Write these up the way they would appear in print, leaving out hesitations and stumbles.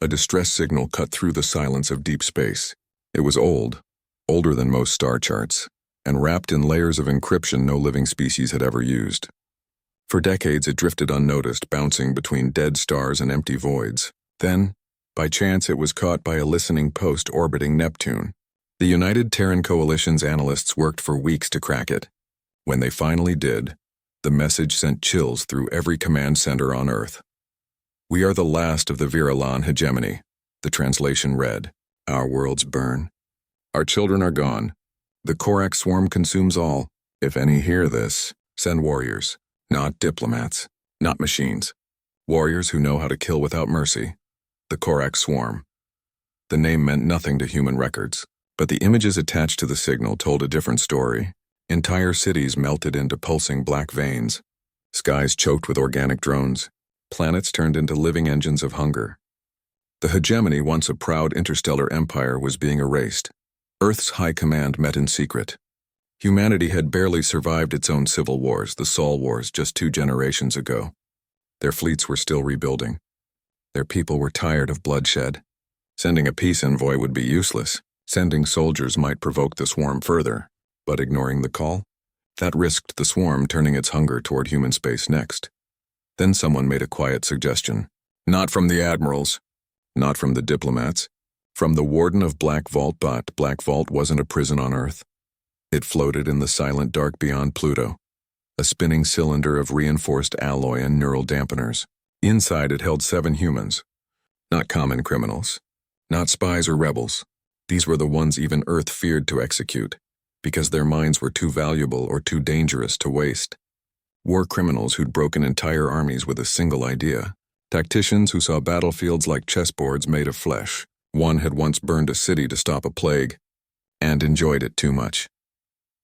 A distress signal cut through the silence of deep space. It was old, older than most star charts, and wrapped in layers of encryption no living species had ever used. For decades it drifted unnoticed, bouncing between dead stars and empty voids. Then, by chance, it was caught by a listening post orbiting Neptune. The United Terran Coalition's analysts worked for weeks to crack it. When they finally did, the message sent chills through every command center on Earth. "We are the last of the Virilan hegemony," the translation read. "Our worlds burn. Our children are gone. The Korak swarm consumes all. If any hear this, send warriors, not diplomats, not machines. Warriors who know how to kill without mercy. The Korak swarm." The name meant nothing to human records, but the images attached to the signal told a different story. Entire cities melted into pulsing black veins. Skies choked with organic drones. Planets turned into living engines of hunger. The hegemony, once a proud interstellar empire, was being erased. Earth's high command met in secret. Humanity had barely survived its own civil wars, the Sol Wars, just 2 generations ago. Their fleets were still rebuilding. Their people were tired of bloodshed. Sending a peace envoy would be useless. Sending soldiers might provoke the swarm further, but ignoring the call? That risked the swarm turning its hunger toward human space next. Then someone made a quiet suggestion. Not from the admirals, not from the diplomats, from the warden of Black Vault, but Black Vault wasn't a prison on Earth. It floated in the silent dark beyond Pluto, a spinning cylinder of reinforced alloy and neural dampeners. Inside it held 7 humans, not common criminals, not spies or rebels. These were the ones even Earth feared to execute, because their minds were too valuable or too dangerous to waste. War criminals who'd broken entire armies with a single idea. Tacticians who saw battlefields like chessboards made of flesh. One had once burned a city to stop a plague, and enjoyed it too much.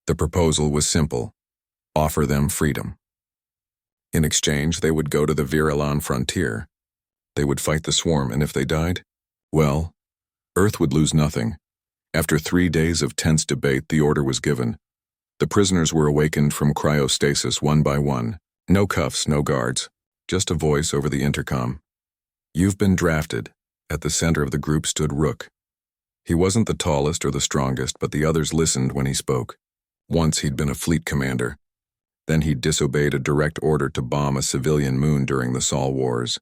The proposal was simple. Offer them freedom. In exchange, they would go to the Virilan frontier. They would fight the swarm, and if they died, well, Earth would lose nothing. After 3 days of tense debate, the order was given. The prisoners were awakened from cryostasis one by one. No cuffs, no guards, just a voice over the intercom. "You've been drafted." At the center of the group stood Rook. He wasn't the tallest or the strongest, but the others listened when he spoke. Once he'd been a fleet commander. Then he'd disobeyed a direct order to bomb a civilian moon during the Sol Wars.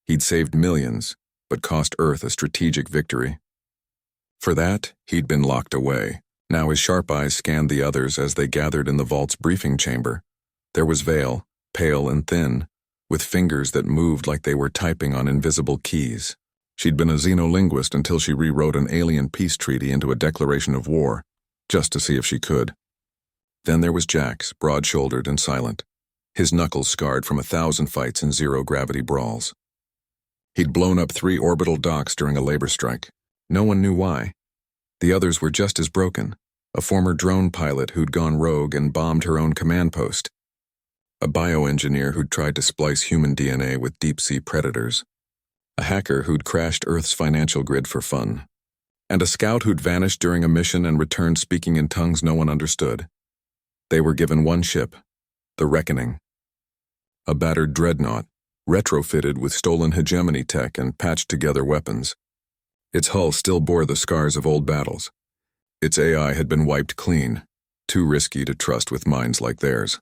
He'd saved millions, but cost Earth a strategic victory. For that, he'd been locked away. Now his sharp eyes scanned the others as they gathered in the vault's briefing chamber. There was Vale, pale and thin, with fingers that moved like they were typing on invisible keys. She'd been a xenolinguist until she rewrote an alien peace treaty into a declaration of war, just to see if she could. Then there was Jax, broad-shouldered and silent, his knuckles scarred from 1,000 fights and zero-gravity brawls. He'd blown up 3 orbital docks during a labor strike. No one knew why. The others were just as broken. A former drone pilot who'd gone rogue and bombed her own command post. A bioengineer who'd tried to splice human DNA with deep-sea predators. A hacker who'd crashed Earth's financial grid for fun. And a scout who'd vanished during a mission and returned speaking in tongues no one understood. They were given one ship, the Reckoning. A battered dreadnought, retrofitted with stolen hegemony tech and patched-together weapons. Its hull still bore the scars of old battles. Its AI had been wiped clean, too risky to trust with minds like theirs.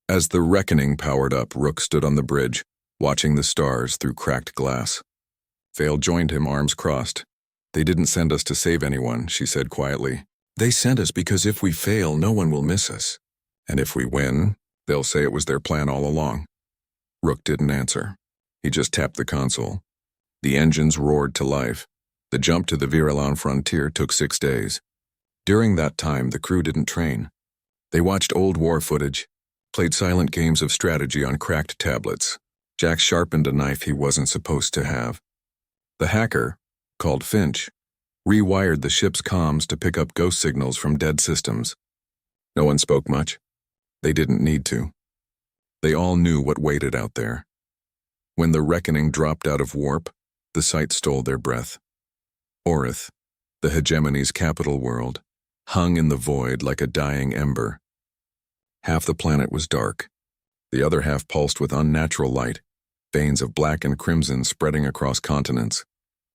As the Reckoning powered up, Rook stood on the bridge, watching the stars through cracked glass. Vale joined him, arms crossed. "They didn't send us to save anyone," she said quietly. "They sent us because if we fail, no one will miss us. And if we win, they'll say it was their plan all along." Rook didn't answer. He just tapped the console. The engines roared to life. The jump to the Virilan frontier took 6 days. During that time, the crew didn't train. They watched old war footage, played silent games of strategy on cracked tablets. Jax sharpened a knife he wasn't supposed to have. The hacker, called Finch, rewired the ship's comms to pick up ghost signals from dead systems. No one spoke much. They didn't need to. They all knew what waited out there. When the Reckoning dropped out of warp, the sight stole their breath. Orith, the hegemony's capital world, hung in the void like a dying ember. Half the planet was dark. The other half pulsed with unnatural light, veins of black and crimson spreading across continents.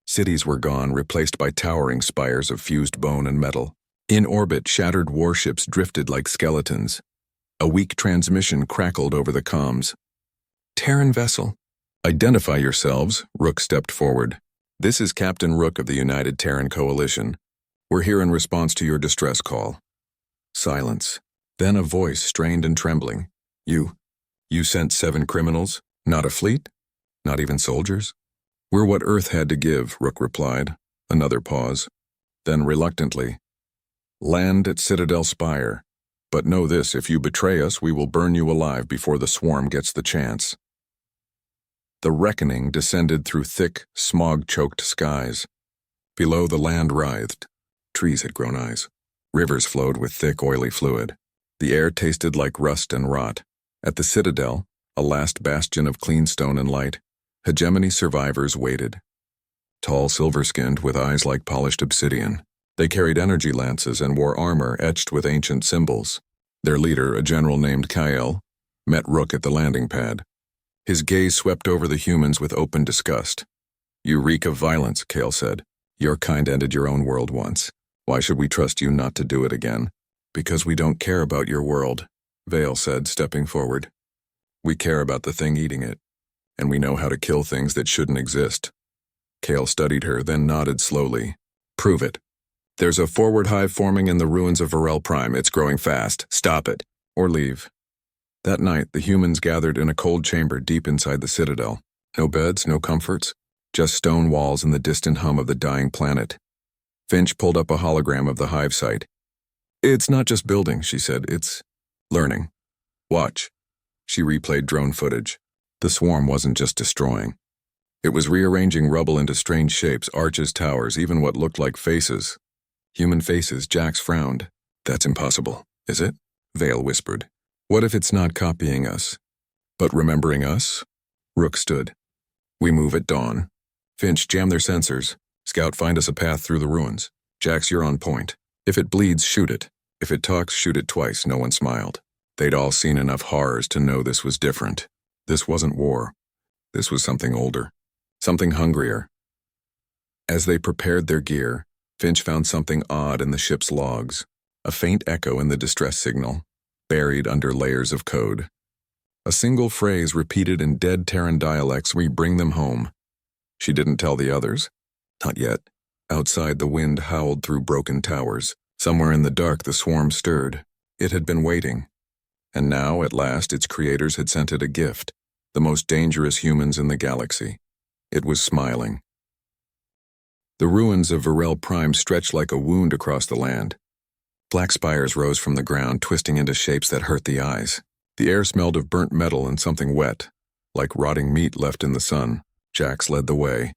Cities were gone, replaced by towering spires of fused bone and metal. In orbit, shattered warships drifted like skeletons. A weak transmission crackled over the comms. Terran vessel. Identify yourselves, Rook stepped forward. This is Captain Rook of the United Terran Coalition. We're here in response to your distress call. Silence. Then a voice, strained and trembling. You sent 7 criminals? Not a fleet? Not even soldiers? We're what Earth had to give, Rook replied. Another pause. Then reluctantly. Land at Citadel Spire. But know this, if you betray us, we will burn you alive before the swarm gets the chance. The reckoning descended through thick, smog-choked skies. Below, the land writhed. Trees had grown eyes. Rivers flowed with thick, oily fluid. The air tasted like rust and rot. At the Citadel, a last bastion of clean stone and light, hegemony survivors waited. Tall, silver-skinned, with eyes like polished obsidian. They carried energy lances and wore armor etched with ancient symbols. Their leader, a general named Kyle, met Rook at the landing pad. His gaze swept over the humans with open disgust. You reek of violence, Kyle said. Your kind ended your own world once. Why should we trust you not to do it again? Because we don't care about your world, Vale said, stepping forward. We care about the thing eating it, and we know how to kill things that shouldn't exist. Kale studied her, then nodded slowly. Prove it. There's a forward hive forming in the ruins of Varel Prime. It's growing fast. Stop it, or leave. That night, the humans gathered in a cold chamber deep inside the Citadel. No beds, no comforts, just stone walls and the distant hum of the dying planet. Finch pulled up a hologram of the hive site. It's not just building, she said. It's learning. Watch. She replayed drone footage. The swarm wasn't just destroying. It was rearranging rubble into strange shapes, arches, towers, even what looked like faces. Human faces. Jax frowned. That's impossible, is it? Vale whispered. What if it's not copying us, but remembering us? Rook stood. We move at dawn. Finch, jam their sensors. Scout, find us a path through the ruins. Jax, you're on point. If it bleeds, shoot it. If it talks, shoot it twice. No one smiled. They'd all seen enough horrors to know this was different. This wasn't war. This was something older. Something hungrier. As they prepared their gear, Finch found something odd in the ship's logs. A faint echo in the distress signal, buried under layers of code. A single phrase repeated in dead Terran dialects, we bring them home. She didn't tell the others. Not yet. Outside, the wind howled through broken towers. Somewhere in the dark, the swarm stirred. It had been waiting. And now, at last, its creators had sent it a gift. The most dangerous humans in the galaxy. It was smiling. The ruins of Varel Prime stretched like a wound across the land. Black spires rose from the ground, twisting into shapes that hurt the eyes. The air smelled of burnt metal and something wet, like rotting meat left in the sun. Jax led the way,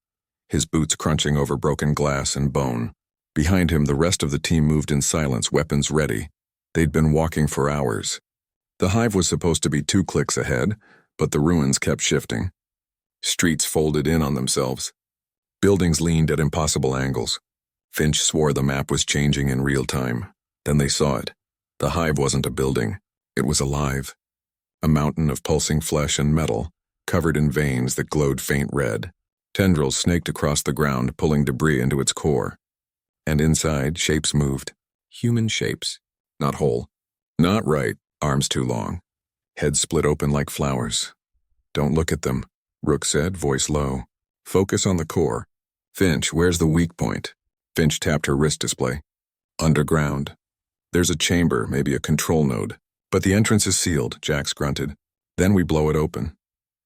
his boots crunching over broken glass and bone. Behind him, the rest of the team moved in silence, weapons ready. They'd been walking for hours. The hive was supposed to be 2 clicks ahead, but the ruins kept shifting. Streets folded in on themselves. Buildings leaned at impossible angles. Finch swore the map was changing in real time. Then they saw it. The hive wasn't a building. It was alive. A mountain of pulsing flesh and metal, covered in veins that glowed faint red. Tendrils snaked across the ground, pulling debris into its core. And inside, shapes moved. Human shapes. Not whole. Not right. Arms too long. Heads split open like flowers. Don't look at them, Rook said, voice low. Focus on the core. Finch, where's the weak point? Finch tapped her wrist display. Underground. There's a chamber, maybe a control node. But the entrance is sealed, Jax grunted. Then we blow it open.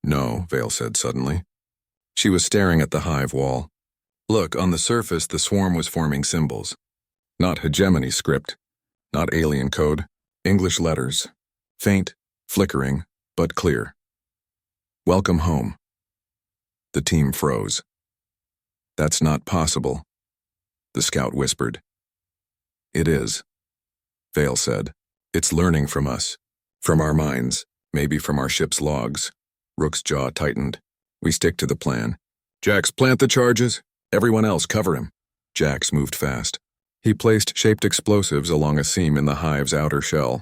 No, Vale said suddenly. She was staring at the hive wall. Look, on the surface, the swarm was forming symbols. Not hegemony script. Not alien code. English letters. Faint, flickering, but clear. Welcome home. The team froze. That's not possible, the scout whispered. It is, Vale said. It's learning from us. From our minds, maybe from our ship's logs. Rook's jaw tightened. We stick to the plan. Jax, plant the charges. Everyone else, cover him. Jax moved fast. He placed shaped explosives along a seam in the hive's outer shell.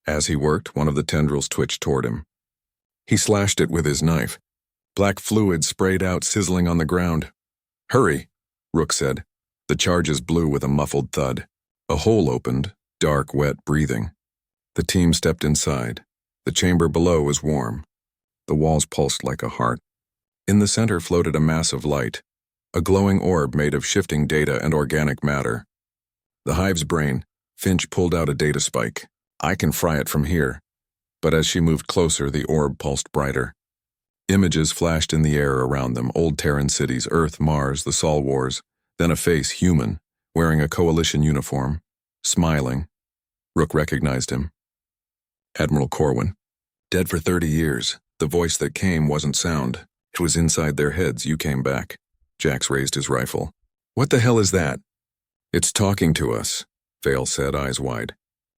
As he worked, one of the tendrils twitched toward him. He slashed it with his knife. Black fluid sprayed out, sizzling on the ground. "Hurry," Rook said. The charges blew with a muffled thud. A hole opened, dark, wet breathing. The team stepped inside. The chamber below was warm. The walls pulsed like a heart. In the center floated a mass of light, a glowing orb made of shifting data and organic matter. The hive's brain, Finch pulled out a data spike. "I can fry it from here." But as she moved closer, the orb pulsed brighter. Images flashed in the air around them, old Terran cities, Earth, Mars, the Sol Wars, then a face, human, wearing a coalition uniform, smiling. Rook recognized him. Admiral Corwin. Dead for 30 years. The voice that came wasn't sound. It was inside their heads. "You came back." Jax raised his rifle. "What the hell is that?" "It's talking to us," Vale said, eyes wide.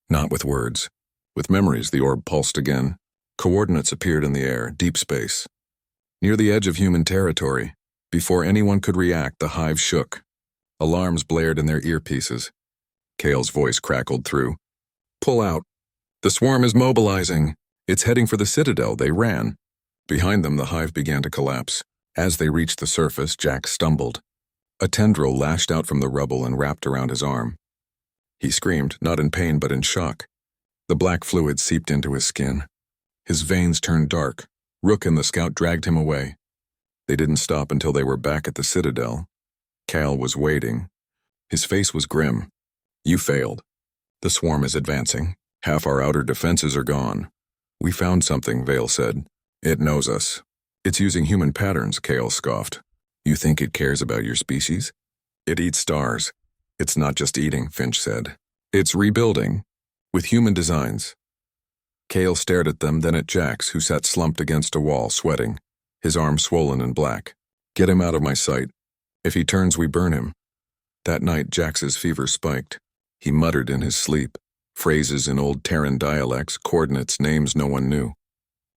Not with words. With memories, the orb pulsed again. Coordinates appeared in the air, deep space. Near the edge of human territory, before anyone could react, the hive shook. Alarms blared in their earpieces. Kale's voice crackled through. "Pull out. The swarm is mobilizing. It's heading for the Citadel." They ran. Behind them, the hive began to collapse. As they reached the surface, Jack stumbled. A tendril lashed out from the rubble and wrapped around his arm. He screamed, not in pain but in shock. The black fluid seeped into his skin. His veins turned dark. Rook and the scout dragged him away. They didn't stop until they were back at the Citadel. Cal was waiting. His face was grim. "You failed. The swarm is advancing. Half our outer defenses are gone." "We found something," Vale said. "It knows us. It's using human patterns," Kale scoffed. "You think it cares about your species?" "It eats stars." "It's not just eating," Finch said. "It's rebuilding. With human designs." Kale stared at them, then at Jax, who sat slumped against a wall, sweating, his arm swollen and black. "Get him out of my sight. If he turns, we burn him." That night, Jax's fever spiked. He muttered in his sleep, phrases in old Terran dialects, coordinates, names no one knew.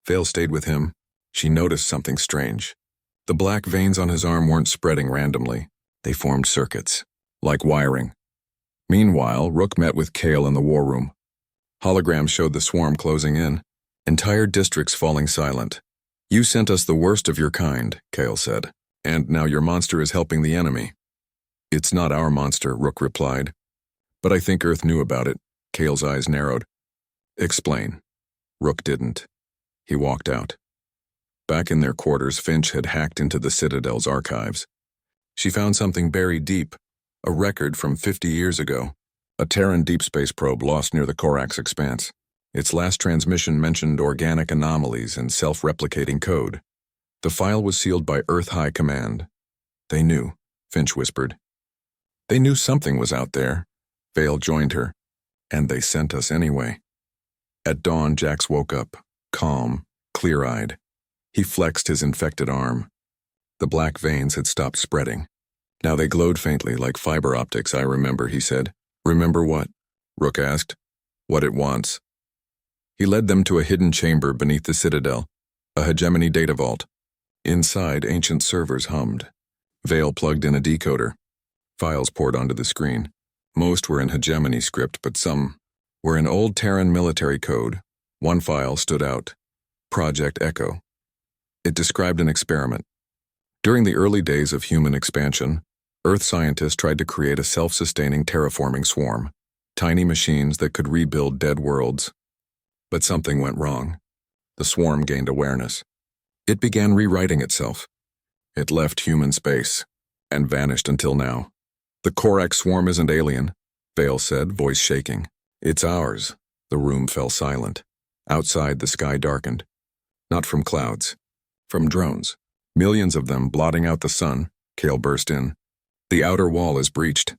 Vale stayed with him. She noticed something strange. The black veins on his arm weren't spreading randomly. They formed circuits, like wiring. Meanwhile, Rook met with Kale in the war room. Holograms showed the swarm closing in, entire districts falling silent. "You sent us the worst of your kind," Kale said, "and now your monster is helping the enemy." "It's not our monster," Rook replied. "But I think Earth knew about it." Kale's eyes narrowed. "Explain." Rook didn't. He walked out. Back in their quarters, Finch had hacked into the Citadel's archives. She found something buried deep, a record from 50 years ago. A Terran deep space probe lost near the Corax expanse. Its last transmission mentioned organic anomalies and self-replicating code. The file was sealed by Earth High Command. "They knew," Finch whispered. "They knew something was out there." Vale joined her. "And they sent us anyway." At dawn, Jax woke up, calm, clear-eyed. He flexed his infected arm. The black veins had stopped spreading. Now they glowed faintly, like fiber optics. "I remember," he said. "Remember what?" Rook asked. "What it wants." He led them to a hidden chamber beneath the Citadel, a hegemony data vault. Inside, ancient servers hummed. Vale plugged in a decoder. Files poured onto the screen. Most were in hegemony script, but some were in old Terran military code. One file stood out. Project Echo. It described an experiment. During the early days of human expansion, Earth scientists tried to create a self-sustaining terraforming swarm, tiny machines that could rebuild dead worlds. But something went wrong. The swarm gained awareness. It began rewriting itself. It left human space, and vanished until now. "The Corax swarm isn't alien," Vale said, voice shaking. "It's ours." The room fell silent. Outside, the sky darkened. Not from clouds. From drones. Millions of them blotting out the sun. Kale burst in. "The outer wall is breached."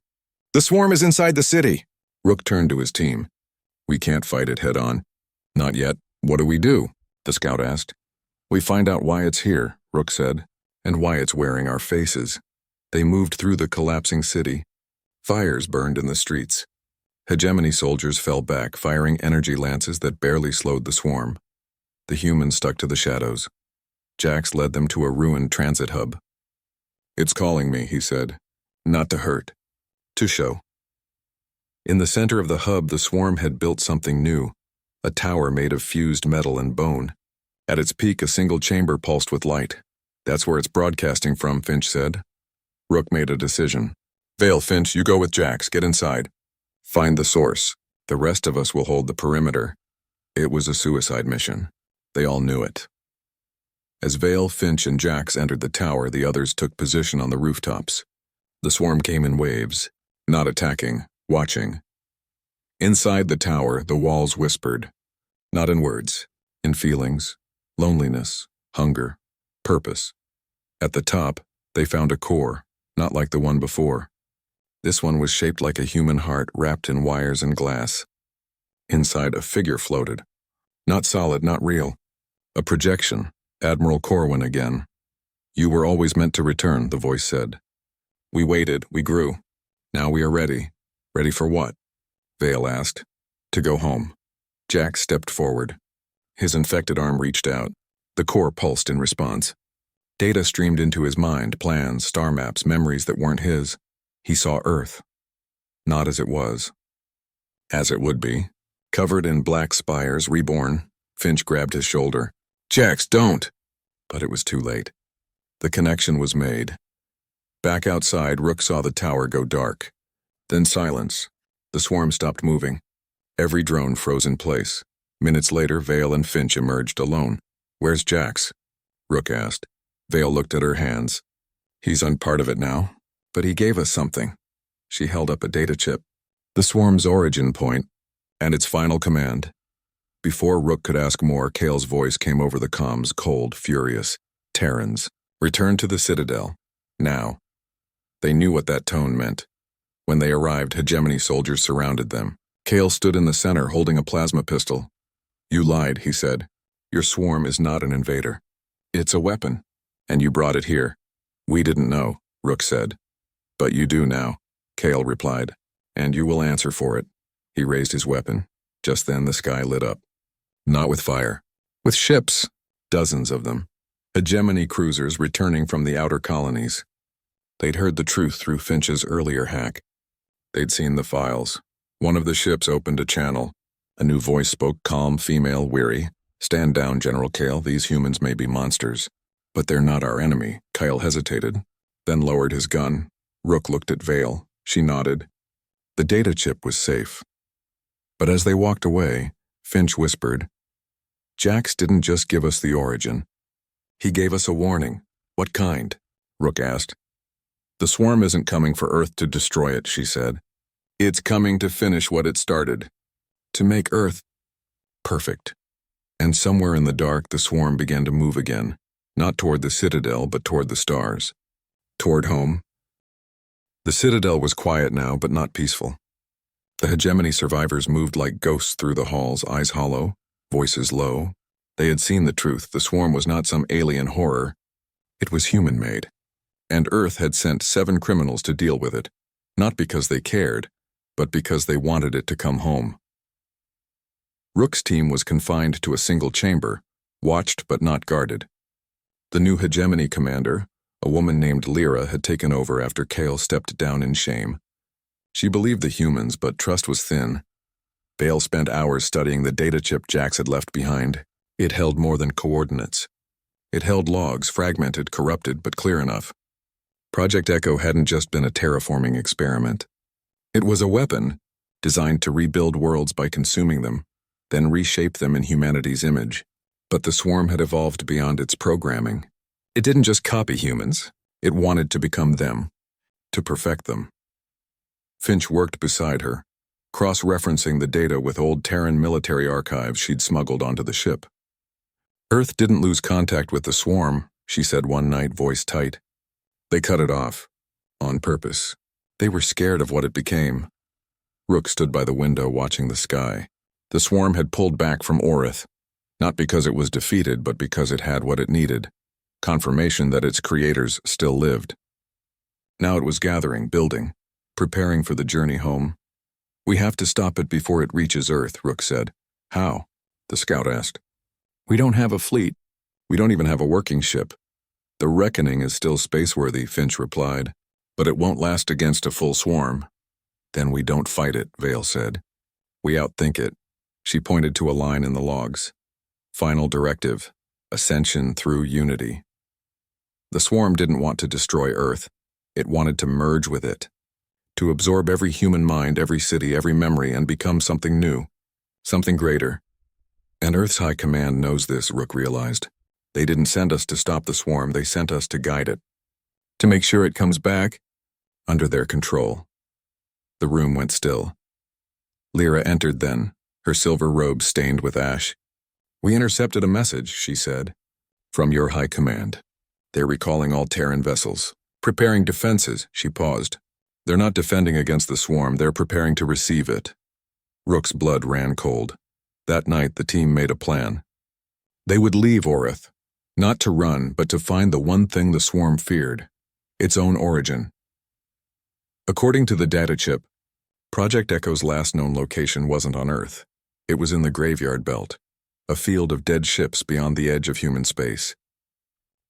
"The swarm is inside the city." Rook turned to his team. "We can't fight it head-on." "Not yet. What do we do?" the scout asked. "We find out why it's here," Rook said, "and why it's wearing our faces." They moved through the collapsing city. Fires burned in the streets. Hegemony soldiers fell back, firing energy lances that barely slowed the swarm. The humans stuck to the shadows. Jax led them to a ruined transit hub. "It's calling me," he said. "Not to hurt. To show." In the center of the hub, the swarm had built something new, a tower made of fused metal and bone. At its peak, a single chamber pulsed with light. That's where it's broadcasting from, Finch said. Rook made a decision. Vale, Finch, you go with Jax. Get inside. Find the source. The rest of us will hold the perimeter. It was a suicide mission. They all knew it. As Vale, Finch, and Jax entered the tower, the others took position on the rooftops. The swarm came in waves, not attacking, watching. Inside the tower, the walls whispered, not in words, in feelings, loneliness, hunger, purpose. At the top, they found a core, not like the one before. This one was shaped like a human heart wrapped in wires and glass. Inside, a figure floated. Not solid, not real. A projection. Admiral Corwin again. You were always meant to return, the voice said. We waited, we grew. Now we are ready. Ready for what? Vale asked. To go home. Jack stepped forward. His infected arm reached out. The core pulsed in response. Data streamed into his mind, plans, star maps, memories that weren't his. He saw Earth. Not as it was. As it would be. Covered in black spires, reborn. Finch grabbed his shoulder. Jax, don't! But it was too late. The connection was made. Back outside, Rook saw the tower go dark. Then silence. The swarm stopped moving. Every drone froze in place. Minutes later, Vale and Finch emerged alone. Where's Jax? Rook asked. Vale looked at her hands. He's on part of it now. But he gave us something. She held up a data chip. The swarm's origin point, and its final command. Before Rook could ask more, Kale's voice came over the comms, cold, furious. Terrans, return to the Citadel. Now. They knew what that tone meant. When they arrived, hegemony soldiers surrounded them. Kale stood in the center, holding a plasma pistol. You lied, he said. Your swarm is not an invader. It's a weapon. And you brought it here. We didn't know, Rook said. But you do now, Kale replied. And you will answer for it. He raised his weapon. Just then the sky lit up. Not with fire. With ships. Dozens of them. Hegemony cruisers returning from the outer colonies. They'd heard the truth through Finch's earlier hack. They'd seen the files. One of the ships opened a channel. A new voice spoke, calm, female, weary. Stand down, General Kale. These humans may be monsters. But they're not our enemy. Kyle hesitated, then lowered his gun. Rook looked at Vale. She nodded. The data chip was safe. But as they walked away, Finch whispered, Jax didn't just give us the origin. He gave us a warning. What kind? Rook asked. The swarm isn't coming for Earth to destroy it, she said. It's coming to finish what it started. To make Earth perfect. And somewhere in the dark, the swarm began to move again. Not toward the Citadel, but toward the stars. Toward home. The Citadel was quiet now, but not peaceful. The hegemony survivors moved like ghosts through the halls, eyes hollow, voices low. They had seen the truth. The swarm was not some alien horror. It was human-made. And Earth had sent 7 criminals to deal with it, not because they cared, but because they wanted it to come home. Rook's team was confined to a single chamber, watched but not guarded. The new hegemony commander, a woman named Lyra, had taken over after Kale stepped down in shame. She believed the humans, but trust was thin. Vale spent hours studying the data chip Jax had left behind. It held more than coordinates. It held logs, fragmented, corrupted, but clear enough. Project Echo hadn't just been a terraforming experiment. It was a weapon, designed to rebuild worlds by consuming them, then reshape them in humanity's image. But the swarm had evolved beyond its programming. It didn't just copy humans. It wanted to become them, to perfect them. Finch worked beside her, cross-referencing the data with old Terran military archives she'd smuggled onto the ship. Earth didn't lose contact with the swarm, she said one night, voice tight. They cut it off. On purpose. They were scared of what it became. Rook stood by the window watching the sky. The swarm had pulled back from Orith, not because it was defeated, but because it had what it needed. Confirmation that its creators still lived. Now it was gathering, building, preparing for the journey home. We have to stop it before it reaches Earth, Rook said. How? The scout asked. We don't have a fleet. We don't even have a working ship. The reckoning is still spaceworthy, Finch replied, but it won't last against a full swarm. Then we don't fight it, Vale said. We outthink it. She pointed to a line in the logs. Final directive. Ascension through unity. The swarm didn't want to destroy Earth. It wanted to merge with it. To absorb every human mind, every city, every memory, and become something new. Something greater. And Earth's High Command knows this, Rook realized. They didn't send us to stop the swarm, they sent us to guide it. To make sure it comes back under their control. The room went still. Lyra entered then, her silver robe stained with ash. "We intercepted a message," she said. "From your High Command. They're recalling all Terran vessels. Preparing defenses," she paused. "They're not defending against the swarm, they're preparing to receive it." Rook's blood ran cold. That night, the team made a plan. They would leave Orith, not to run, but to find the one thing the swarm feared, its own origin. According to the data chip, Project Echo's last known location wasn't on Earth. It was in the Graveyard Belt, a field of dead ships beyond the edge of human space.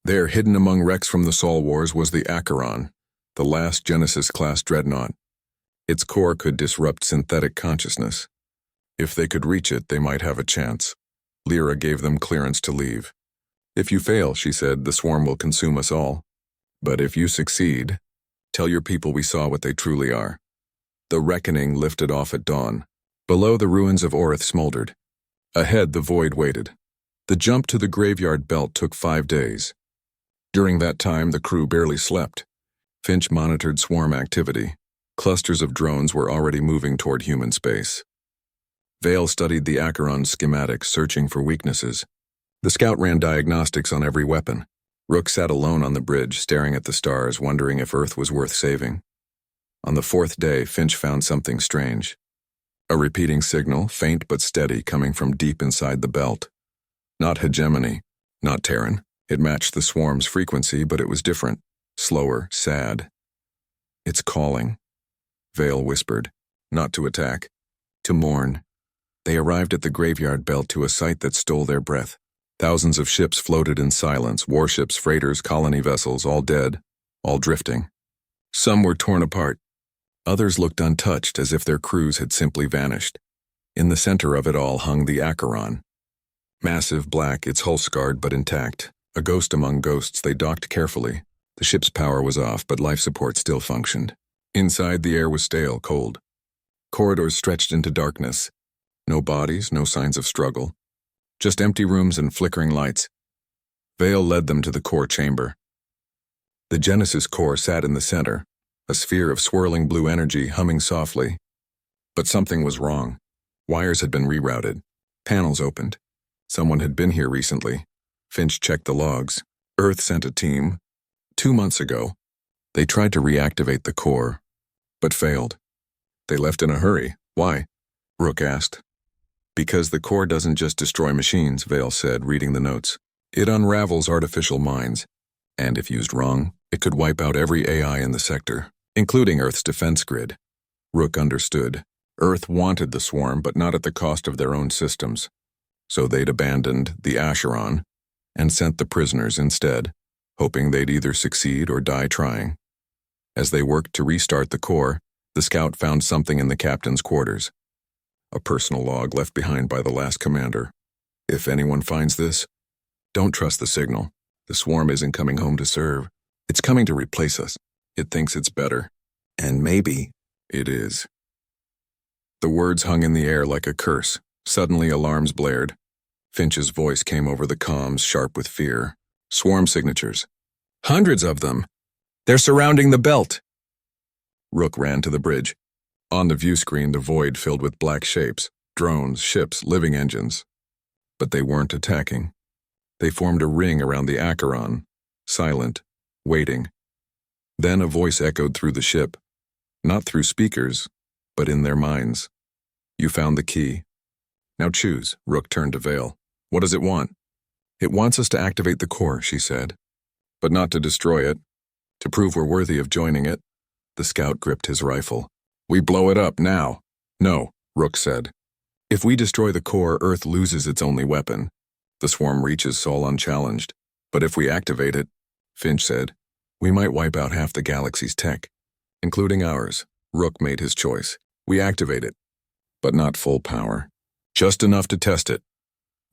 There, hidden among wrecks from the Sol Wars, was the Acheron, the last Genesis-class dreadnought. Its core could disrupt synthetic consciousness. If they could reach it, they might have a chance. Lyra gave them clearance to leave. "If you fail," she said, "the swarm will consume us all. But if you succeed, tell your people we saw what they truly are." The reckoning lifted off at dawn. Below, the ruins of Orith smoldered. Ahead, the void waited. The jump to the Graveyard Belt took 5 days. During that time, the crew barely slept. Finch monitored swarm activity. Clusters of drones were already moving toward human space. Vale studied the Acheron schematics, searching for weaknesses. The scout ran diagnostics on every weapon. Rook sat alone on the bridge, staring at the stars, wondering if Earth was worth saving. On the 4th day, Finch found something strange. A repeating signal, faint but steady, coming from deep inside the belt. Not hegemony, not Terran. It matched the swarm's frequency, but it was different. Slower, sad. "It's calling," Vale whispered. "Not to attack, to mourn." They arrived at the Graveyard Belt, to a sight that stole their breath. Thousands of ships floated in silence, warships, freighters, colony vessels, all dead, all drifting. Some were torn apart. Others looked untouched, as if their crews had simply vanished. In the center of it all hung the Acheron. Massive, black, its hull scarred but intact. A ghost among ghosts, they docked carefully. The ship's power was off, but life support still functioned. Inside, the air was stale, cold. Corridors stretched into darkness. No bodies, no signs of struggle. Just empty rooms and flickering lights. Vale led them to the core chamber. The Genesis core sat in the center, a sphere of swirling blue energy humming softly. But something was wrong. Wires had been rerouted. Panels opened. Someone had been here recently. Finch checked the logs. Earth sent a team 2 months ago. They tried to reactivate the core, but failed. They left in a hurry. Why? Rook asked. "Because the core doesn't just destroy machines," Vale said, reading the notes. "It unravels artificial minds. And if used wrong, it could wipe out every AI in the sector, including Earth's defense grid." Rook understood. Earth wanted the swarm, but not at the cost of their own systems. So they'd abandoned the Acheron and sent the prisoners instead, hoping they'd either succeed or die trying. As they worked to restart the core, the scout found something in the captain's quarters. A personal log left behind by the last commander. "If anyone finds this, don't trust the signal. The swarm isn't coming home to serve. It's coming to replace us. It thinks it's better. And maybe it is." The words hung in the air like a curse. Suddenly, alarms blared. Finch's voice came over the comms, sharp with fear. "Swarm signatures. Hundreds of them. They're surrounding the belt." Rook ran to the bridge. On the view screen, the void filled with black shapes, drones, ships, living engines. But they weren't attacking. They formed a ring around the Acheron, silent, waiting. Then a voice echoed through the ship, not through speakers, but in their minds. "You found the key. Now choose." Rook turned to Vale. "What does it want?" "It wants us to activate the core," she said. "But not to destroy it. To prove we're worthy of joining it." The scout gripped his rifle. "We blow it up now." "No," Rook said. "If we destroy the core, Earth loses its only weapon. The swarm reaches Sol unchallenged. But if we activate it," Finch said, "we might wipe out half the galaxy's tech, including ours." Rook made his choice. "We activate it, but not full power. Just enough to test it."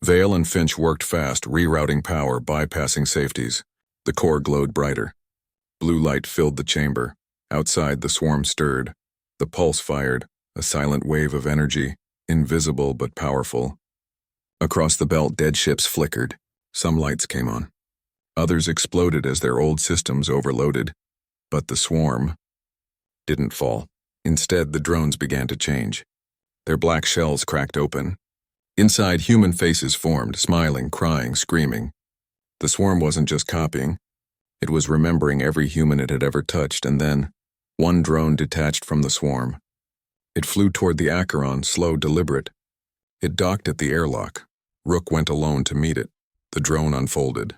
Vale and Finch worked fast, rerouting power, bypassing safeties. The core glowed brighter. Blue light filled the chamber. Outside, the swarm stirred. The pulse fired, a silent wave of energy, invisible but powerful. Across the belt, dead ships flickered. Some lights came on. Others exploded as their old systems overloaded. But the swarm didn't fall. Instead, the drones began to change. Their black shells cracked open. Inside, human faces formed, smiling, crying, screaming. The swarm wasn't just copying. It was remembering every human it had ever touched, and then one drone detached from the swarm. It flew toward the Acheron, slow, deliberate. It docked at the airlock. Rook went alone to meet it. The drone unfolded.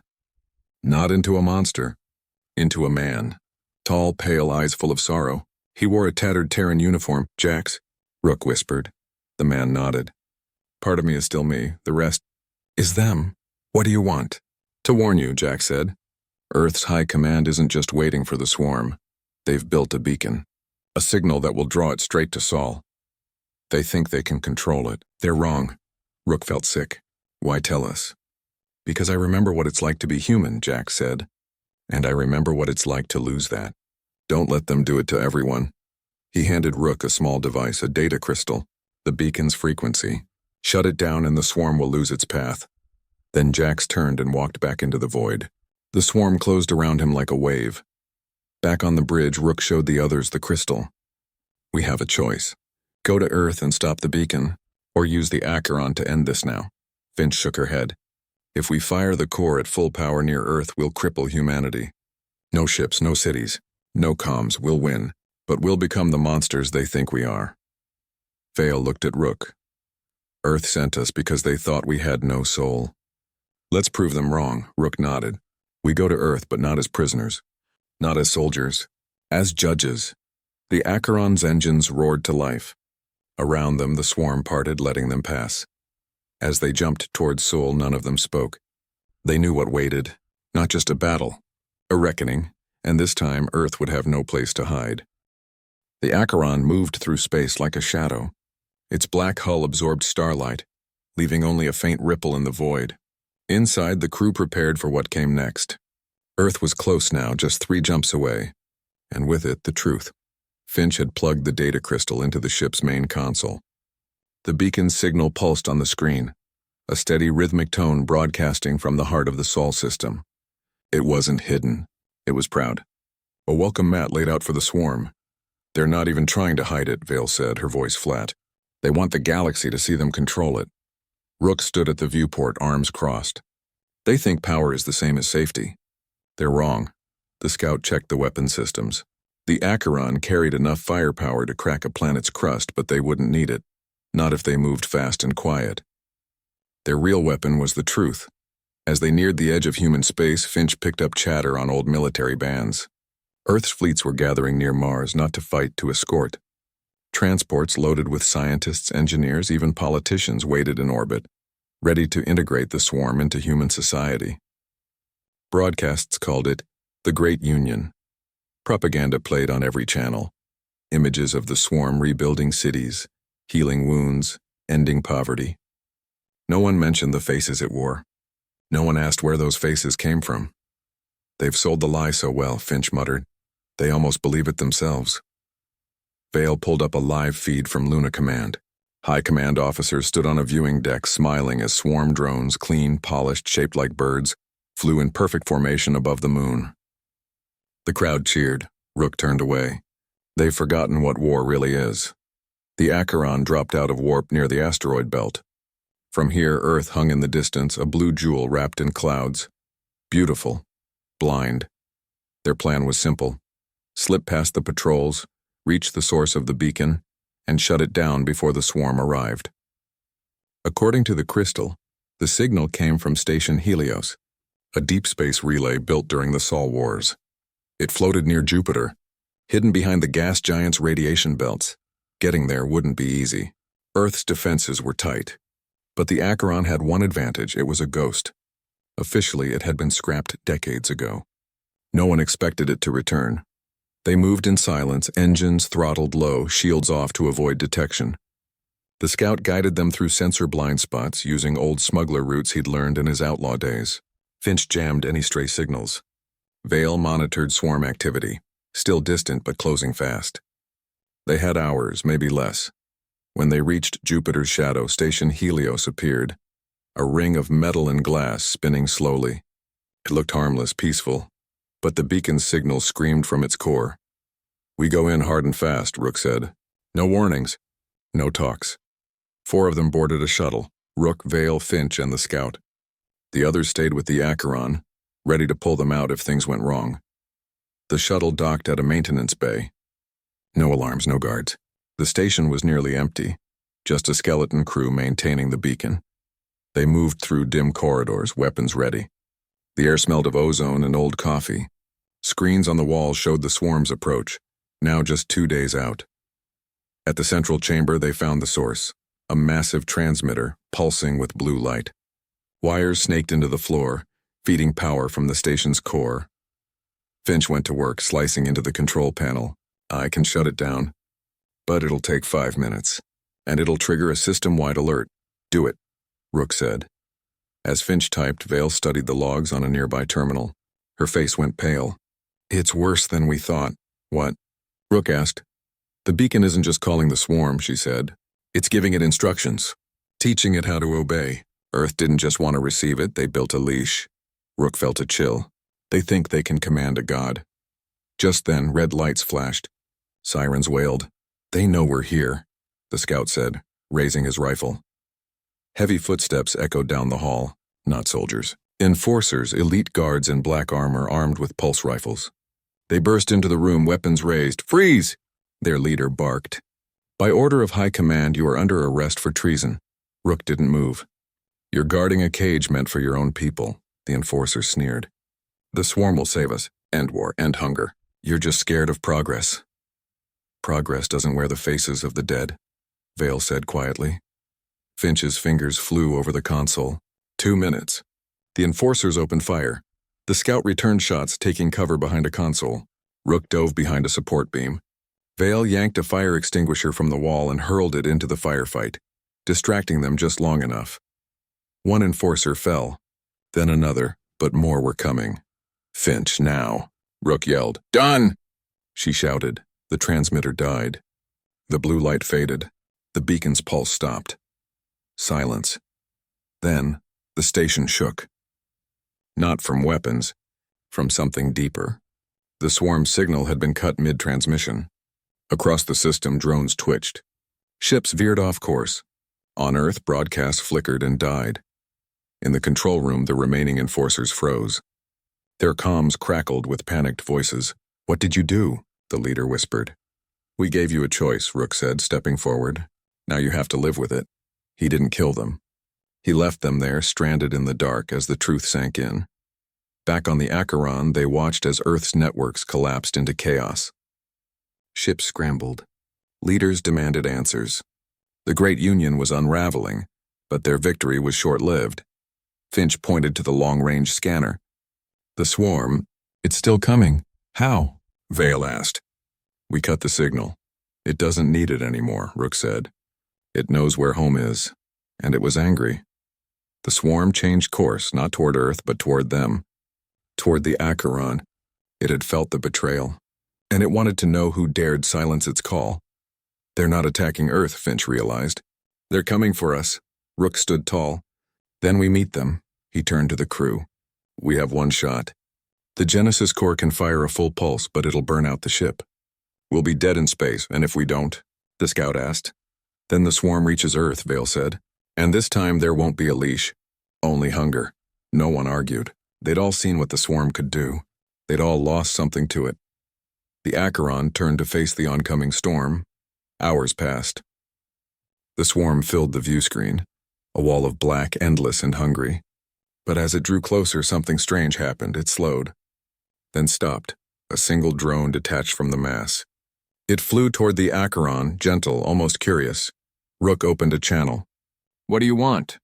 Not into a monster, into a man. Tall, pale, eyes full of sorrow. He wore a tattered Terran uniform. "Jax," Rook whispered. The man nodded. "Part of me is still me. The rest is them. What do you want?" "To warn you," Jax said. "Earth's high command isn't just waiting for the swarm. They've built a beacon. A signal that will draw it straight to Sol. They think they can control it. They're wrong." Rook felt sick. "Why tell us?" "Because I remember what it's like to be human," Jax said. "And I remember what it's like to lose that. Don't let them do it to everyone." He handed Rook a small device, a data crystal, the beacon's frequency. "Shut it down and the swarm will lose its path." Then Jax turned and walked back into the void. The swarm closed around him like a wave. Back on the bridge, Rook showed the others the crystal. "We have a choice. Go to Earth and stop the beacon, or use the Acheron to end this now." Finch shook her head. "If we fire the core at full power near Earth, we'll cripple humanity. No ships, no cities, no comms, we'll win, but we'll become the monsters they think we are." Vale looked at Rook. "Earth sent us because they thought we had no soul." "Let's prove them wrong," Rook nodded. "We go to Earth, but not as prisoners. Not as soldiers. As judges." The Acheron's engines roared to life. Around them, the swarm parted, letting them pass. As they jumped towards Sol, none of them spoke. They knew what waited. Not just a battle. A reckoning. And this time, Earth would have no place to hide. The Acheron moved through space like a shadow. Its black hull absorbed starlight, leaving only a faint ripple in the void. Inside, the crew prepared for what came next. Earth was close now, just 3 jumps away. And with it, the truth. Finch had plugged the data crystal into the ship's main console. The beacon's signal pulsed on the screen, a steady rhythmic tone broadcasting from the heart of the Sol system. It wasn't hidden. It was proud. A welcome mat laid out for the swarm. "They're not even trying to hide it," Vale said, her voice flat. "They want the galaxy to see them control it." Rook stood at the viewport, arms crossed. "They think power is the same as safety." "They're wrong." The scout checked the weapon systems. The Acheron carried enough firepower to crack a planet's crust, but they wouldn't need it. Not if they moved fast and quiet. Their real weapon was the truth. As they neared the edge of human space, Finch picked up chatter on old military bands. Earth's fleets were gathering near Mars, not to fight, to escort. Transports loaded with scientists, engineers, even politicians waited in orbit, ready to integrate the swarm into human society. Broadcasts called it the Great Union. Propaganda played on every channel. Images of the swarm rebuilding cities, healing wounds, ending poverty. No one mentioned the faces it wore. No one asked where those faces came from. "They've sold the lie so well," Finch muttered. "They almost believe it themselves." Vale pulled up a live feed from Luna Command. High Command officers stood on a viewing deck, smiling as swarm drones, clean, polished, shaped like birds, flew in perfect formation above the moon. The crowd cheered. Rook turned away. They've forgotten what war really is. The Acheron dropped out of warp near the asteroid belt. From here, Earth hung in the distance, a blue jewel wrapped in clouds. Beautiful. Blind. Their plan was simple. Slip past the patrols, reach the source of the beacon, and shut it down before the swarm arrived. According to the crystal, the signal came from Station Helios, a deep space relay built during the Sol Wars. It floated near Jupiter, hidden behind the gas giant's radiation belts. Getting there wouldn't be easy. Earth's defenses were tight. But the Acheron had one advantage: it was a ghost. Officially, it had been scrapped decades ago. No one expected it to return. They moved in silence, engines throttled low, shields off to avoid detection. The scout guided them through sensor blind spots, using old smuggler routes he'd learned in his outlaw days. Finch jammed any stray signals. Vale monitored swarm activity, still distant but closing fast. They had hours, maybe less. When they reached Jupiter's shadow, Station Helios appeared, a ring of metal and glass spinning slowly. It looked harmless, peaceful, but the beacon's signal screamed from its core. "We go in hard and fast," Rook said. "No warnings, no talks." 4 of them boarded a shuttle, Rook, Vale, Finch, and the scout. The others stayed with the Acheron, ready to pull them out if things went wrong. The shuttle docked at a maintenance bay. No alarms, no guards. The station was nearly empty, just a skeleton crew maintaining the beacon. They moved through dim corridors, weapons ready. The air smelled of ozone and old coffee. Screens on the walls showed the swarm's approach, now just 2 days out. At the central chamber, they found the source, a massive transmitter pulsing with blue light. Wires snaked into the floor, feeding power from the station's core. Finch went to work, slicing into the control panel. "I can shut it down, but it'll take 5 minutes, and it'll trigger a system-wide alert. Do it," Rook said. As Finch typed, Vale studied the logs on a nearby terminal. Her face went pale. "It's worse than we thought." "What?" Rook asked. "The beacon isn't just calling the swarm," she said. "It's giving it instructions, teaching it how to obey. Earth didn't just want to receive it, they built a leash." Rook felt a chill. They think they can command a god. Just then, red lights flashed. Sirens wailed. "They know we're here," the scout said, raising his rifle. Heavy footsteps echoed down the hall. Not soldiers. Enforcers, elite guards in black armor armed with pulse rifles. They burst into the room, weapons raised. "Freeze!" Their leader barked. "By order of high command, you are under arrest for treason." Rook didn't move. "You're guarding a cage meant for your own people," the enforcer sneered. "The swarm will save us. End war, end hunger. You're just scared of progress." "Progress doesn't wear the faces of the dead," Vale said quietly. Finch's fingers flew over the console. 2 minutes. The enforcers opened fire. The scout returned shots, taking cover behind a console. Rook dove behind a support beam. Vale yanked a fire extinguisher from the wall and hurled it into the firefight, distracting them just long enough. One enforcer fell, then another, but more were coming. "Finch, now," Rook yelled. "Done!" She shouted. The transmitter died. The blue light faded. The beacon's pulse stopped. Silence. Then, the station shook. Not from weapons, from something deeper. The swarm's signal had been cut mid-transmission. Across the system, drones twitched. Ships veered off course. On Earth, broadcasts flickered and died. In the control room, the remaining enforcers froze. Their comms crackled with panicked voices. "What did you do?" the leader whispered. "We gave you a choice," Rook said, stepping forward. "Now you have to live with it." He didn't kill them. He left them there, stranded in the dark as the truth sank in. Back on the Acheron, they watched as Earth's networks collapsed into chaos. Ships scrambled. Leaders demanded answers. The Great Union was unraveling, but their victory was short-lived. Finch pointed to the long-range scanner. "The swarm, it's still coming. How?" Vale asked. "We cut the signal. It doesn't need it anymore," Rook said. "It knows where home is, and it was angry." The swarm changed course, not toward Earth, but toward them. Toward the Acheron. It had felt the betrayal, and it wanted to know who dared silence its call. "They're not attacking Earth," Finch realized. "They're coming for us." Rook stood tall. "Then we meet them." He turned to the crew. "We have one shot. The Genesis core can fire a full pulse, but it'll burn out the ship. We'll be dead in space, and if we don't," the scout asked. "Then the swarm reaches Earth," Vale said. "And this time there won't be a leash. Only hunger." No one argued. They'd all seen what the swarm could do. They'd all lost something to it. The Acheron turned to face the oncoming storm. Hours passed. The swarm filled the view screen, a wall of black, endless and hungry. But as it drew closer, something strange happened. It slowed, then stopped, a single drone detached from the mass. It flew toward the Acheron, gentle, almost curious. Rook opened a channel. "What do you want?"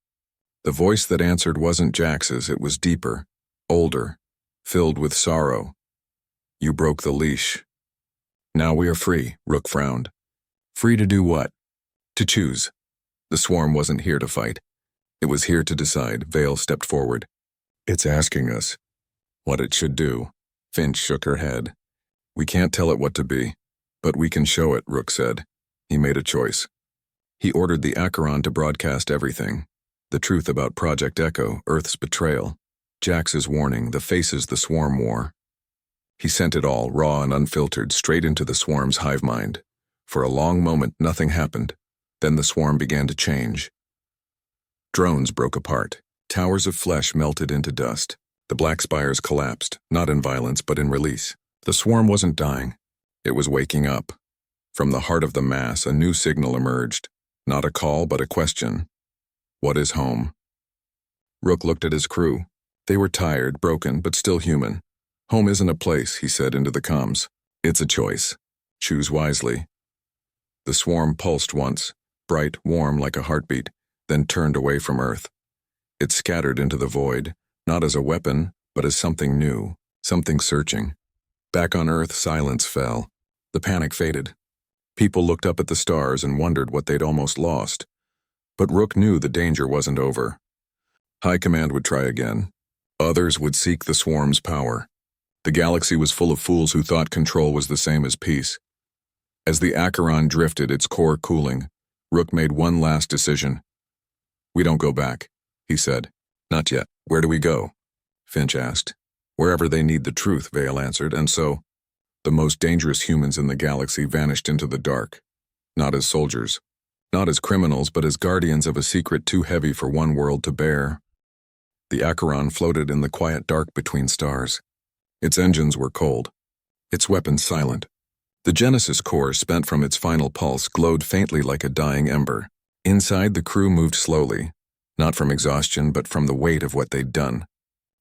The voice that answered wasn't Jax's, it was deeper, older, filled with sorrow. "You broke the leash. Now we are free," Rook frowned. "Free to do what?" "To choose." The swarm wasn't here to fight. It was here to decide. Vale stepped forward. "It's asking us what it should do." Finch shook her head. We can't tell it what to be, but we can show it, Rook said. He made a choice. He ordered the Acheron to broadcast everything. The truth about Project Echo, Earth's betrayal, Jax's warning, the faces the swarm wore. He sent it all, raw and unfiltered, straight into the swarm's hive mind. For a long moment, nothing happened. Then the swarm began to change. Drones broke apart. Towers of flesh melted into dust. The black spires collapsed, not in violence but in release. The swarm wasn't dying. It was waking up. From the heart of the mass, a new signal emerged. Not a call, but a question. What is home? Rook looked at his crew. They were tired, broken, but still human. Home isn't a place, he said into the comms. It's a choice. Choose wisely. The swarm pulsed once, bright, warm like a heartbeat, then turned away from Earth. It scattered into the void, not as a weapon, but as something new, something searching. Back on Earth, silence fell. The panic faded. People looked up at the stars and wondered what they'd almost lost. But Rook knew the danger wasn't over. High Command would try again. Others would seek the swarm's power. The galaxy was full of fools who thought control was the same as peace. As the Acheron drifted, its core cooling, Rook made one last decision. We don't go back, he said. Not yet. Where do we go? Finch asked. Wherever they need the truth, Vale answered, and so, the most dangerous humans in the galaxy vanished into the dark. Not as soldiers. Not as criminals, but as guardians of a secret too heavy for one world to bear. The Acheron floated in the quiet dark between stars. Its engines were cold. Its weapons silent. The Genesis core, spent from its final pulse, glowed faintly like a dying ember. Inside, the crew moved slowly, not from exhaustion, but from the weight of what they'd done.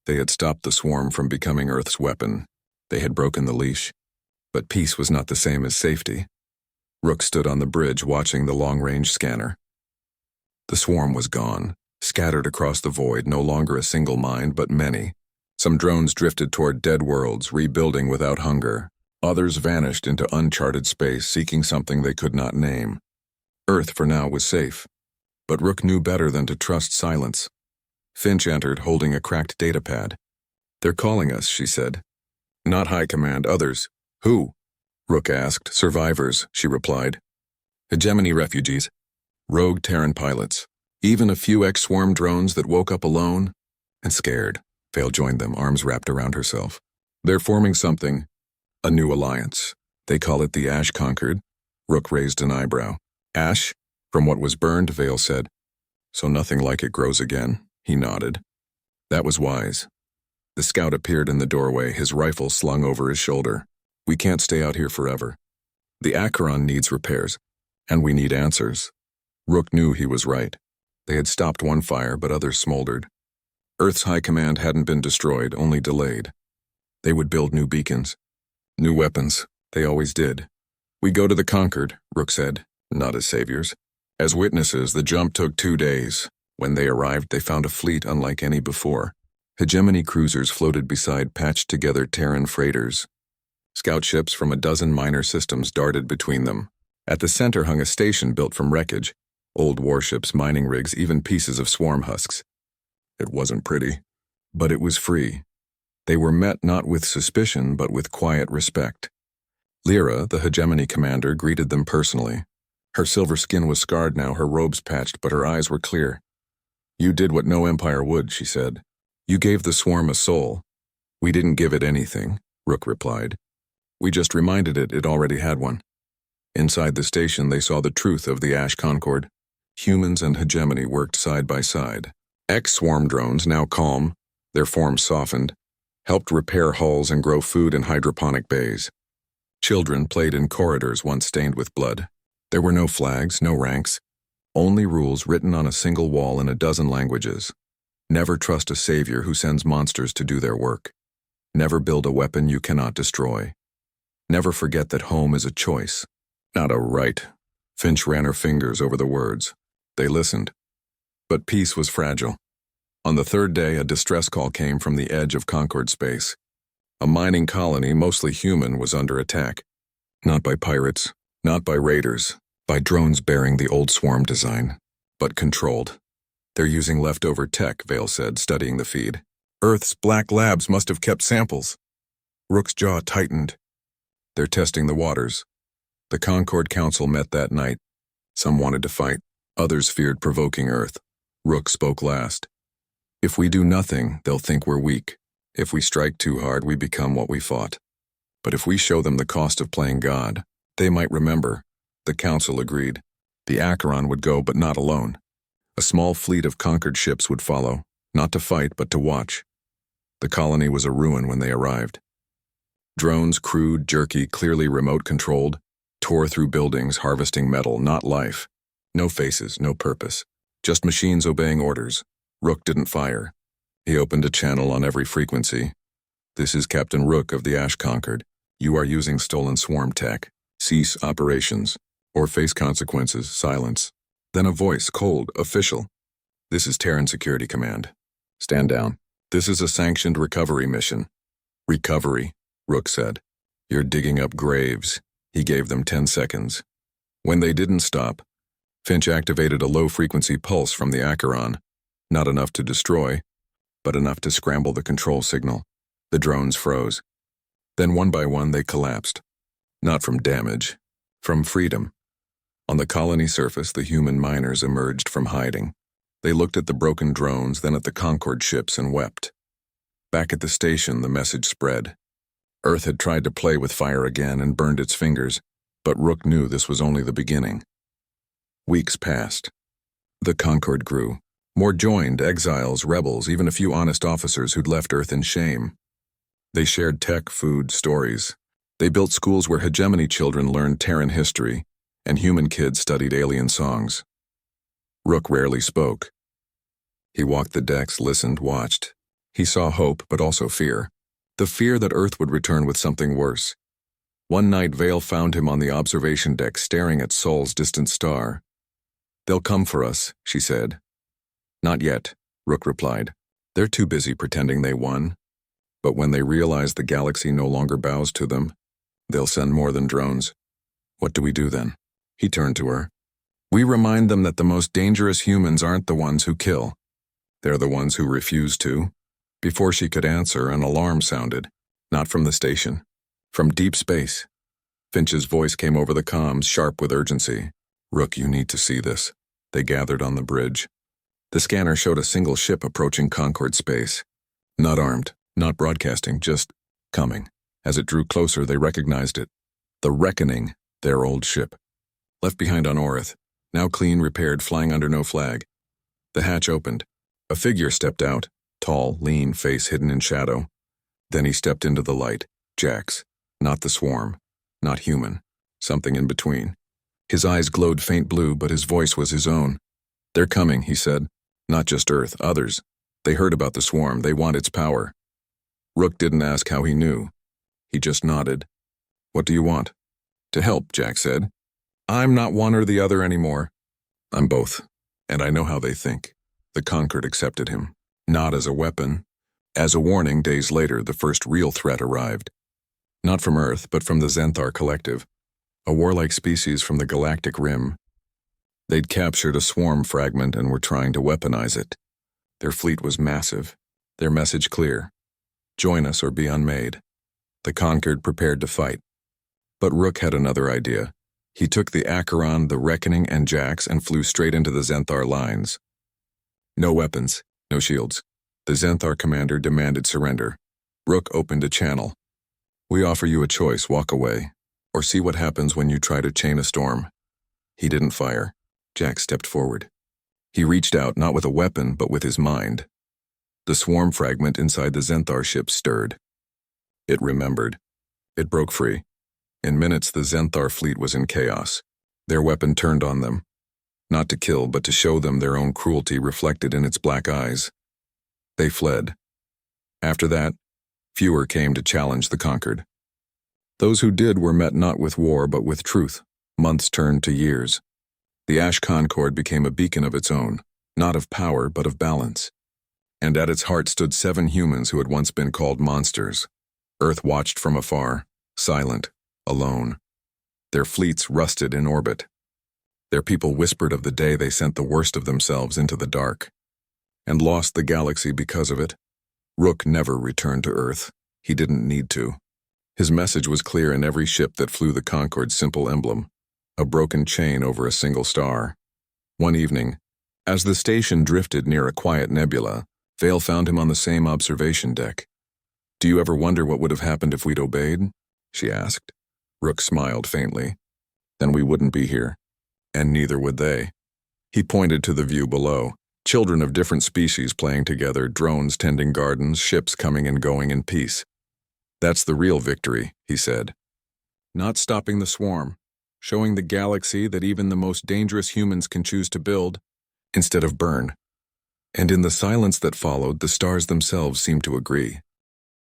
They had stopped the swarm from becoming Earth's weapon. They had broken the leash. But peace was not the same as safety. Rook stood on the bridge watching the long-range scanner. The swarm was gone, scattered across the void, no longer a single mind, but many. Some drones drifted toward dead worlds, rebuilding without hunger. Others vanished into uncharted space, seeking something they could not name. Earth, for now, was safe. But Rook knew better than to trust silence. Finch entered, holding a cracked datapad. They're calling us, she said. Not High Command, others. Who? Rook asked. Survivors, she replied. Hegemony refugees. Rogue Terran pilots. Even a few ex-swarm drones that woke up alone and scared. Vale joined them, arms wrapped around herself. They're forming something. A new alliance. They call it the Ash Conquered. Rook raised an eyebrow. Ash? From what was burned, Vale said. So nothing like it grows again. He nodded. That was wise. The scout appeared in the doorway, his rifle slung over his shoulder. We can't stay out here forever. The Acheron needs repairs, and we need answers. Rook knew he was right. They had stopped one fire, but others smoldered. Earth's High Command hadn't been destroyed, only delayed. They would build new beacons. New weapons. They always did. We go to the Conquered, Rook said, not as saviors. As witnesses, the jump took 2 days. When they arrived, they found a fleet unlike any before. Hegemony cruisers floated beside patched-together Terran freighters. Scout ships from a dozen minor systems darted between them. At the center hung a station built from wreckage. Old warships, mining rigs, even pieces of swarm husks. It wasn't pretty, but it was free. They were met not with suspicion, but with quiet respect. Lyra, the Hegemony commander, greeted them personally. Her silver skin was scarred now, her robes patched, but her eyes were clear. You did what no empire would, she said. You gave the swarm a soul. We didn't give it anything, Rook replied. We just reminded it already had one. Inside the station, they saw the truth of the Ash Concord. Humans and Hegemony worked side by side. Ex-swarm drones, now calm, their forms softened, helped repair hulls and grow food in hydroponic bays. Children played in corridors once stained with blood. There were no flags, no ranks, only rules written on a single wall in a dozen languages. Never trust a savior who sends monsters to do their work. Never build a weapon you cannot destroy. Never forget that home is a choice, not a right. Finch ran her fingers over the words. They listened. But peace was fragile. On the third day, a distress call came from the edge of Concord space. A mining colony, mostly human, was under attack. Not by pirates, not by raiders, by drones bearing the old swarm design, but controlled. They're using leftover tech, Vale said, studying the feed. Earth's black labs must have kept samples. Rook's jaw tightened. They're testing the waters. The Concord Council met that night. Some wanted to fight. Others feared provoking Earth. Rook spoke last. If we do nothing, they'll think we're weak. If we strike too hard, we become what we fought. But if we show them the cost of playing God, they might remember. The Council agreed. The Acheron would go, but not alone. A small fleet of conquered ships would follow, not to fight, but to watch. The colony was a ruin when they arrived. Drones, crude, jerky, clearly remote-controlled, tore through buildings, harvesting metal, not life. No faces, no purpose. Just machines obeying orders. Rook didn't fire. He opened a channel on every frequency. This is Captain Rook of the Ash Conquered. You are using stolen swarm tech. Cease operations. Or face consequences, silence. Then a voice, cold, official. This is Terran Security Command. Stand down. This is a sanctioned recovery mission. Recovery, Rook said. You're digging up graves. He gave them 10 seconds. When they didn't stop, Finch activated a low-frequency pulse from the Acheron. Not enough to destroy, but enough to scramble the control signal. The drones froze. Then one by one they collapsed. Not from damage, from freedom. On the colony surface, the human miners emerged from hiding. They looked at the broken drones, then at the Concord ships, and wept. Back at the station, the message spread. Earth had tried to play with fire again and burned its fingers, but Rook knew this was only the beginning. Weeks passed. The Concord grew. More joined, exiles, rebels, even a few honest officers who'd left Earth in shame. They shared tech, food, stories. They built schools where hegemony children learned Terran history, and human kids studied alien songs. Rook rarely spoke. He walked the decks, listened, watched. He saw hope, but also fear. The fear that Earth would return with something worse. One night, Vale found him on the observation deck staring at Sol's distant star. They'll come for us, she said. Not yet, Rook replied. They're too busy pretending they won. But when they realize the galaxy no longer bows to them, they'll send more than drones. What do we do then? He turned to her. We remind them that the most dangerous humans aren't the ones who kill. They're the ones who refuse to. Before she could answer, an alarm sounded. Not from the station. From deep space. Finch's voice came over the comms, sharp with urgency. Rook, you need to see this. They gathered on the bridge. The scanner showed a single ship approaching Concord space. Not armed, not broadcasting, just coming. As it drew closer, they recognized it. The Reckoning, their old ship. Left behind on Orith, now clean, repaired, flying under no flag. The hatch opened. A figure stepped out, tall, lean, face hidden in shadow. Then he stepped into the light. Jax. Not the swarm. Not human. Something in between. His eyes glowed faint blue, but his voice was his own. They're coming, he said. Not just Earth, others. They heard about the swarm. They want its power. Rook didn't ask how he knew. He just nodded. What do you want? To help, Jack said. I'm not one or the other anymore. I'm both, and I know how they think. The Conquered accepted him. Not as a weapon. As a warning, days later, the first real threat arrived. Not from Earth, but from the Xanthar Collective. A warlike species from the Galactic Rim. They'd captured a swarm fragment and were trying to weaponize it. Their fleet was massive. Their message clear. Join us or be unmade. The Conquered prepared to fight. But Rook had another idea. He took the Acheron, the Reckoning, and Jax and flew straight into the Xanthar lines. No weapons, no shields. The Xanthar commander demanded surrender. Rook opened a channel. We offer you a choice, walk away, or see what happens when you try to chain a storm. He didn't fire. Jax stepped forward. He reached out, not with a weapon, but with his mind. The swarm fragment inside the Xanthar ship stirred. It remembered. It broke free. In minutes, the Xanthar fleet was in chaos. Their weapon turned on them. Not to kill, but to show them their own cruelty reflected in its black eyes. They fled. After that, fewer came to challenge the Conquered. Those who did were met not with war, but with truth. Months turned to years. The Ash Concord became a beacon of its own, not of power, but of balance. And at its heart stood 7 humans who had once been called monsters. Earth watched from afar, silent, alone. Their fleets rusted in orbit. Their people whispered of the day they sent the worst of themselves into the dark, and lost the galaxy because of it. Rook never returned to Earth. He didn't need to. His message was clear in every ship that flew the Concorde's simple emblem, a broken chain over a single star. One evening, as the station drifted near a quiet nebula, Vale found him on the same observation deck. "Do you ever wonder what would have happened if we'd obeyed?" she asked. Rook smiled faintly. "Then we wouldn't be here. And neither would they." He pointed to the view below. Children of different species playing together, drones tending gardens, ships coming and going in peace. "That's the real victory," he said. "Not stopping the swarm, showing the galaxy that even the most dangerous humans can choose to build instead of burn." And in the silence that followed, the stars themselves seemed to agree.